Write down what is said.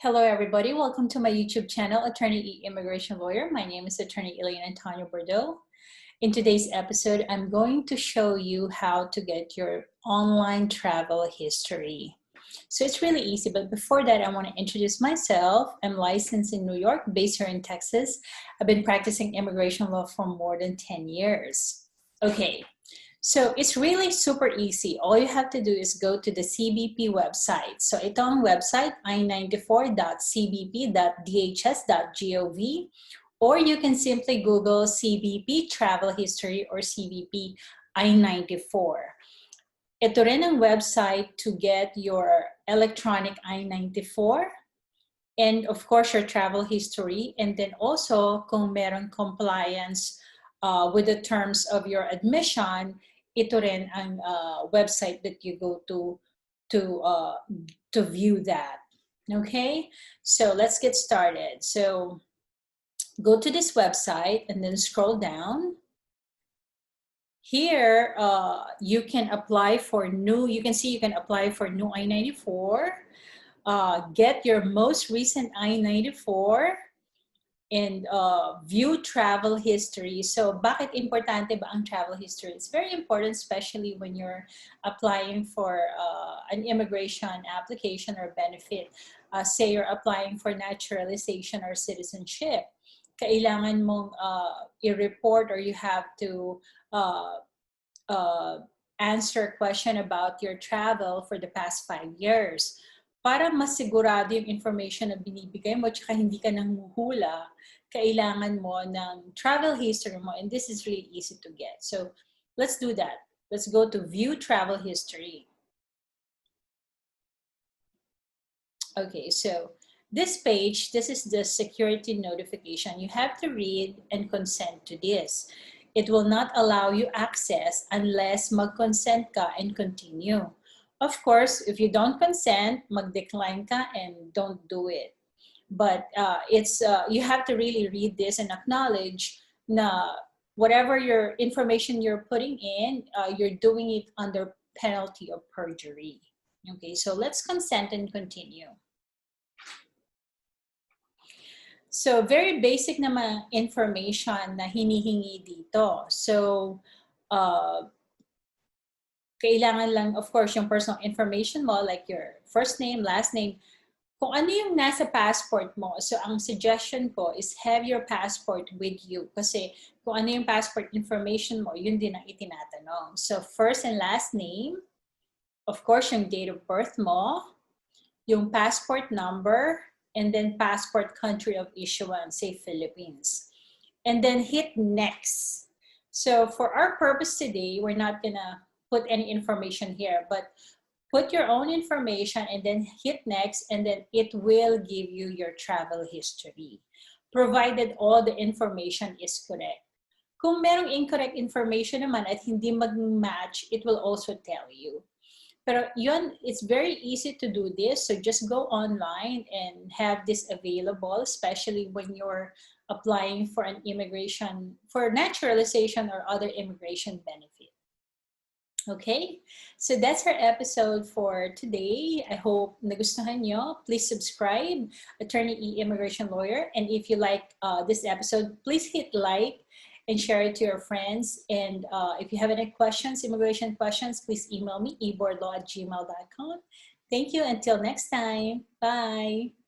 Hello, everybody. Welcome to my YouTube channel, Immigration Lawyer. My name is Attorney Elaine Antonio Bordeaux. In today's episode, I'm going to show you how to get your online travel history. So it's really easy, but before that, I want to introduce myself. I'm licensed in New York, based here in Texas. I've been practicing immigration law for more than 10 years. Okay. So it's really super easy. All you have to do is go to the CBP website. So ito ang website, i94.cbp.dhs.gov, or you can simply Google CBP Travel History or CBP I-94. Ito rin ang website to get your electronic I-94 and of course your travel history, and then also kung meron compliance with the terms of your admission, ito rin ang website that you go to view that. Okay, so let's get started. So go to this website and then scroll down. Here you can apply for new, you can see you can apply for new I-94, get your most recent I-94, and view travel history. So bakit importante ba ang travel history? It's very important, especially when you're applying for an immigration application or benefit. Say you're applying for naturalization or citizenship. Kailangan mong i-report, or you have to answer a question about your travel for the past 5 years. Para masigurado yung information na binibigay mo, tsaka hindi ka nanghuhula, kailangan mo ng travel history mo, and this is really easy to get. So let's do that. Let's go to view travel history. Okay, so this page, this is the security notification. You have to read and consent to this. It will not allow you access unless mag-consent ka and continue. Of course, if you don't consent, mag-decline ka and don't do it. But you have to really read this and acknowledge na whatever your information you're putting in, you're doing it under penalty of perjury. Okay, so let's consent and continue. So very basic naman information na hinihingi dito. So kailangan lang, of course, yung personal information mo, like your first name, last name, kung ano yung nasa passport mo. So ang suggestion ko is have your passport with you. Kasi kung ano yung passport information mo, yun din ang itinatanong. So first and last name, of course, yung date of birth mo, yung passport number, and then passport country of issuance, say Philippines. And then hit next. So for our purpose today, we're not gonna put any information here, but put your own information and then hit next, and then it will give you your travel history, provided all the information is correct. Kung merong incorrect information naman at hindi mag-match, it will also tell you. Pero yun, it's very easy to do this. So just go online and have this available, especially when you're applying for an immigration, for naturalization or other immigration benefit. Okay, so that's our episode for today. I hope nagustuhan nyo. Please subscribe, Attorney E Immigration Lawyer. And if you like this episode, please hit like and share it to your friends. And if you have any questions, immigration questions, please email me, ebordlaw@gmail.com. Thank you. Until next time. Bye.